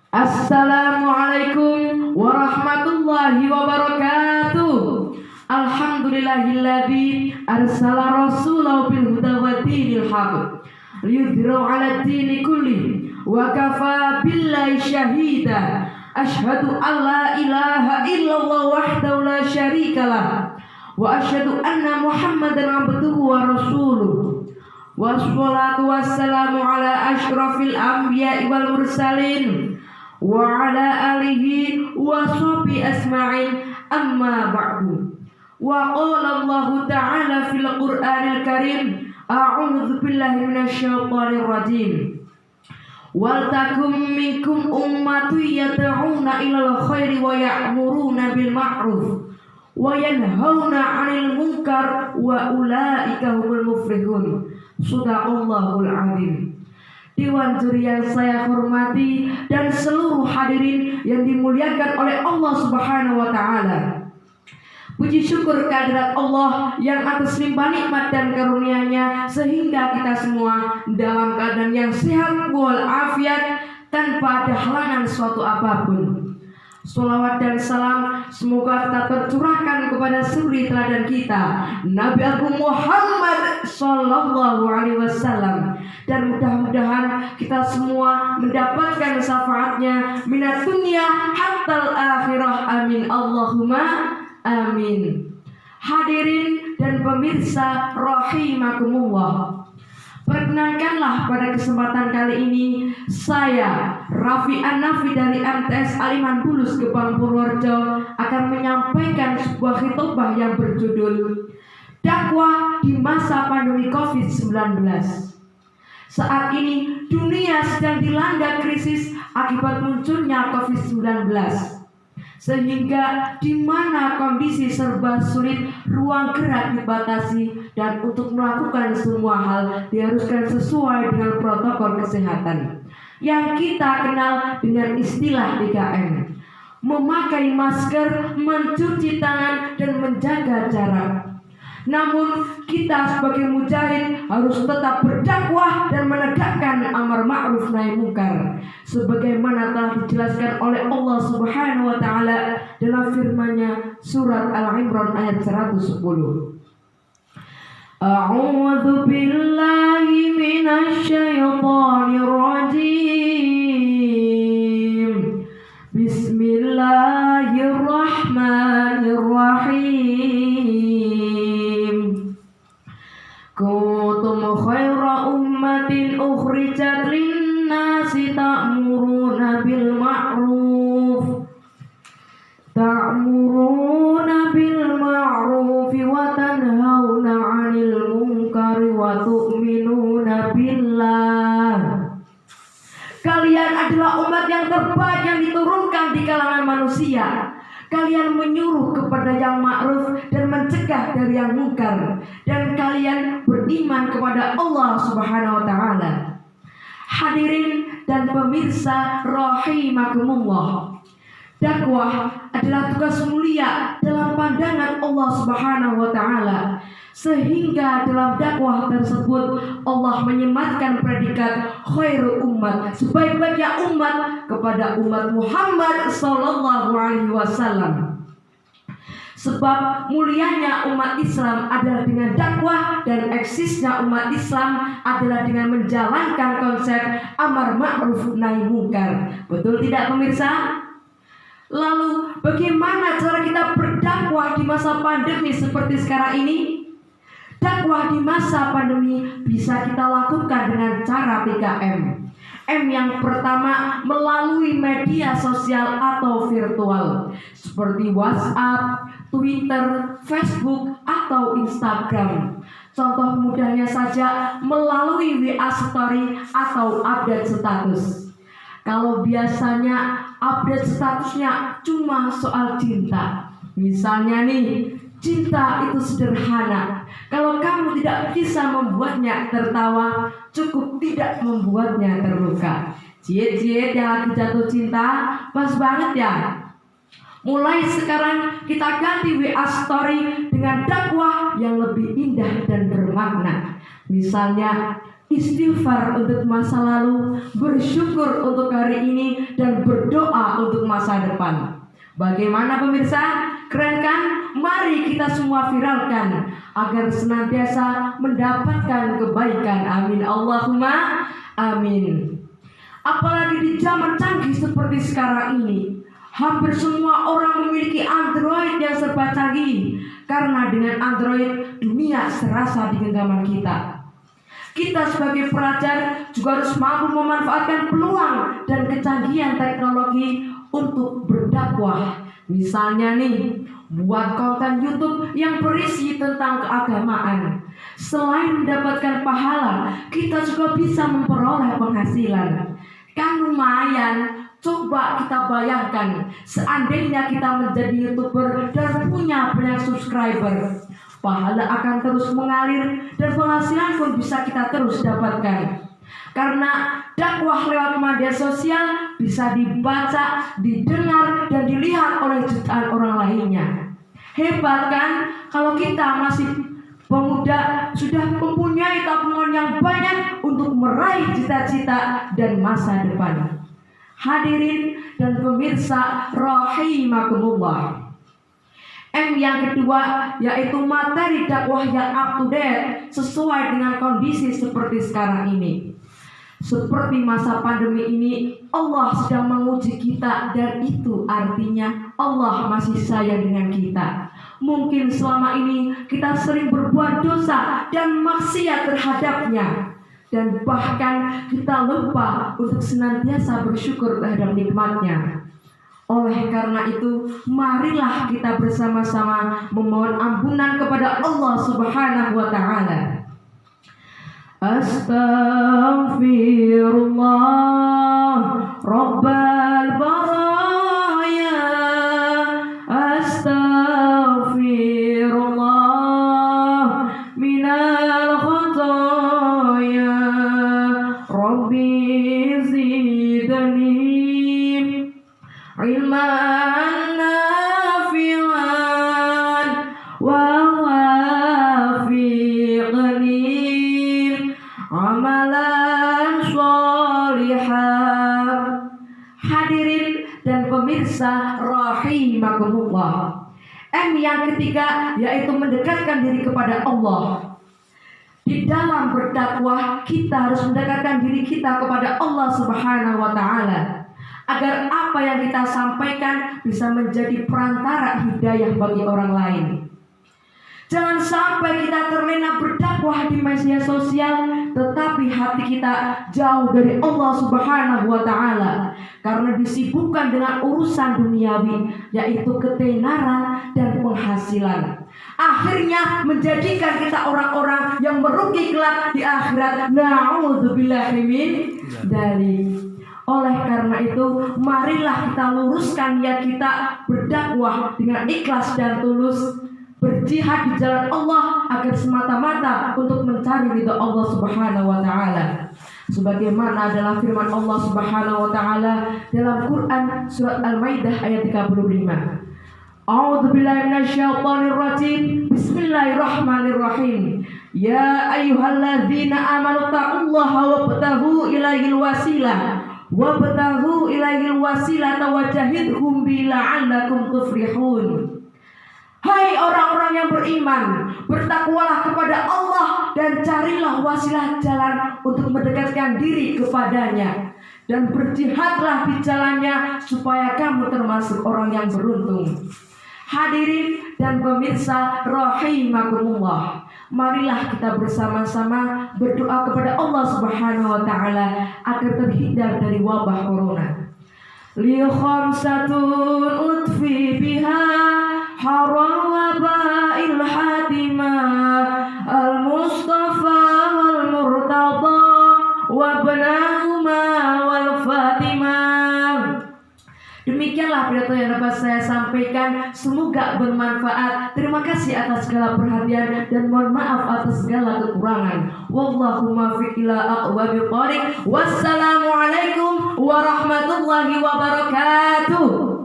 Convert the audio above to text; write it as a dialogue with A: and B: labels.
A: Assalamualaikum warahmatullahi wabarakatuh. Alhamdulillahilladzi arsala rasulahu bil huda wa dinil haq liyudhhirahu 'ala dini kulli wa kafa billahi syahida. Asyhadu an la ilaha illallah wahdahu la syarikalah wa asyhadu anna Muhammadan abduhu wa rasuluh. Wassalatu wassalamu ala asyrafil anbiya'i wal mursalin wa ala alihi wa sahbihi asma'in, amma ba'du. Wa qala Allahu ta'ala fil Qur'anil Karim, a'udzu billahi minasyaitonir rajim. Wal takum minkum ummatun yad'una ilal khairi wa ya'muruna bil ma'ruf wa yanhauna 'anil munkar wa ulaika humul muflihun. Shadaqallahul azim. Dewan juri yang saya hormati dan seluruh hadirin yang dimuliakan oleh Allah Subhanahu wa taala. Puji syukur kehadirat Allah yang atas limpah nikmat dan karunia-Nya sehingga kita semua dalam keadaan yang sehat walafiat tanpa ada halangan suatu apapun. Salawat dan salam semoga tetap tercurahkan kepada suri teladan kita, Nabi Agung Muhammad Sallallahu Alaihi Wasallam, dan mudah-mudahan kita semua mendapatkan syafaatnya minat dunia hatta akhirah. Amin Allahumma amin. Hadirin dan pemirsa rahimakumullah, perkenankanlah pada kesempatan kali ini saya Raffi An-Nafi dari MTS Aliman Bulus Gebang Purworejo akan menyampaikan sebuah khutbah yang berjudul Dakwah di Masa Pandemi COVID-19. Saat ini dunia sedang dilanda krisis akibat munculnya COVID-19, sehingga di mana kondisi serba sulit, ruang gerak dibatasi, dan untuk melakukan semua hal diharuskan sesuai dengan protokol kesehatan yang kita kenal dengan istilah 3M: memakai masker, mencuci tangan, dan menjaga jarak. Namun kita sebagai mujahid harus tetap berdakwah dan menegakkan amar ma'ruf nahi munkar sebagaimana telah dijelaskan oleh Allah Subhanahu wa taala dalam firman-Nya surat Al-Imran ayat 110. A'udzu billahi minasyaitonir rajim. Bismillahirrahmanirrahim. Kuntum khaira ummatin ukhrijat lin-nasi ta'muruna bil ma'ruf wa tanhauna 'anil munkari wa tu'minuna billah. Kalian adalah umat yang terbaik yang diturunkan di kalangan manusia. Kalian menyuruh kepada yang ma'ruf dan mencegah dari yang munkar, dan kalian beriman kepada Allah Subhanahu wa taala. Hadirin dan pemirsa rahimakumullah, dakwah adalah tugas mulia dalam pandangan Allah Subhanahu wa taala, sehingga dalam dakwah tersebut Allah menyematkan predikat khairu ummat, sebaik-baiknya umat, kepada umat Muhammad Sallallahu Alaihi Wasallam. Sebab mulianya umat Islam adalah dengan dakwah, dan eksisnya umat Islam adalah dengan menjalankan konsep amar ma'ruf nahi munkar. Betul tidak pemirsa? Lalu bagaimana cara kita berdakwah di masa pandemi seperti sekarang ini? Dakwah di masa pandemi bisa kita lakukan dengan cara 3M. M yang pertama, melalui media sosial atau virtual seperti WhatsApp, Twitter, Facebook, atau Instagram. Contoh mudahnya saja melalui WA Story atau update status. Kalau biasanya update statusnya cuma soal cinta, misalnya nih, cinta itu sederhana. Kalau kamu tidak bisa membuatnya tertawa, cukup tidak membuatnya terluka. Ciet-ciet yang lagi jatuh cinta, pas banget ya. Mulai sekarang kita ganti WA Story dengan dakwah yang lebih indah dan bermakna. Misalnya, istighfar untuk masa lalu, bersyukur untuk hari ini, dan berdoa masa depan. Bagaimana pemirsa? Keren kan? Mari kita semua viralkan agar senantiasa mendapatkan kebaikan. Amin Allahumma amin. Apalagi di zaman canggih seperti sekarang ini, hampir semua orang memiliki Android yang serba canggih. Karena dengan Android dunia serasa di genggaman kita. Kita sebagai pelajar juga harus mampu memanfaatkan peluang dan kecanggihan teknologi untuk berdakwah. Misalnya nih, buat konten YouTube yang berisi tentang keagamaan. Selain mendapatkan pahala, kita juga bisa memperoleh penghasilan. Kan lumayan. Coba kita bayangkan, seandainya kita menjadi YouTuber dan punya banyak subscriber, pahala akan terus mengalir dan penghasilan pun bisa kita terus dapatkan. Karena dakwah lewat media sosial bisa dibaca, didengar, dan dilihat oleh jutaan orang lainnya. Hebat kan? Kalau kita masih pemuda sudah mempunyai tabungan yang banyak untuk meraih cita-cita dan masa depan. Hadirin dan pemirsa rahimakumullah. Yang kedua yaitu materi dakwah yang up to date sesuai dengan kondisi seperti sekarang ini. Seperti masa pandemi ini, Allah sedang menguji kita dan itu artinya Allah masih sayang dengan kita. Mungkin selama ini kita sering berbuat dosa dan maksiat terhadapnya. Dan bahkan kita lupa untuk senantiasa bersyukur terhadap nikmatnya. Oleh karena itu, marilah kita bersama-sama memohon ampunan kepada Allah Subhanahu wa ta'ala. Astaghfirullah Rabbal baraya. Astaghfirullah minal khataya. Rabbi zidni ilman nafi'an wa wafiqni amalan sholihan. Hadirin dan pemirsa rahimakumullah. Yang ketiga yaitu mendekatkan diri kepada Allah. Di dalam berdakwah kita harus mendekatkan diri kita kepada Allah Subhanahu wa ta'ala, agar apa yang kita sampaikan bisa menjadi perantara hidayah bagi orang lain. Jangan sampai kita terlena berdakwah di media sosial, tetapi hati kita jauh dari Allah Subhanahu wa ta'ala, karena disibukkan dengan urusan duniawi, yaitu ketenaran dan penghasilan. Akhirnya menjadikan kita orang-orang yang merugi kelak di akhirat. Na'udzubillahi min dzalik. Oleh karena itu, marilah kita luruskan niat kita berdakwah dengan ikhlas dan tulus, berjihad di jalan Allah agar semata-mata untuk mencari ridha Allah Subhanahu wa ta'ala. Sebagaimana adalah firman Allah Subhanahu wa ta'ala dalam Quran surat Al-Maidah ayat 35. A'udzubillahi minasyaitonir rajim. Bismillahirrahmanirrahim. Ya ayyuhalladzina amanu taqullaha wabtaghu ilaihil wasilah wabtaghu ilaihil wasilata wajahidhum bila'allakum tuflihun. Hai orang-orang yang beriman, bertakwalah kepada Allah dan carilah wasilah jalan untuk mendekatkan diri kepadanya, dan berjihadlah di jalannya supaya kamu termasuk orang yang beruntung. Hadirin dan pemirsa rahimakumullah, marilah kita bersama-sama berdoa kepada Allah Subhanahu wa ta'ala agar terhindar dari wabah corona. Li khamsatun utfi biha haram wabail hatimah al-mustafa wal murtada wa banahuma wal fatimah. Demikianlah pidato yang dapat saya sampaikan. Semoga bermanfaat. Terima kasih atas segala perhatian dan mohon maaf atas segala kekurangan. Wallahu muwaffiq ila aqwamit thoriq. Wassalamualaikum warahmatullahi wabarakatuh.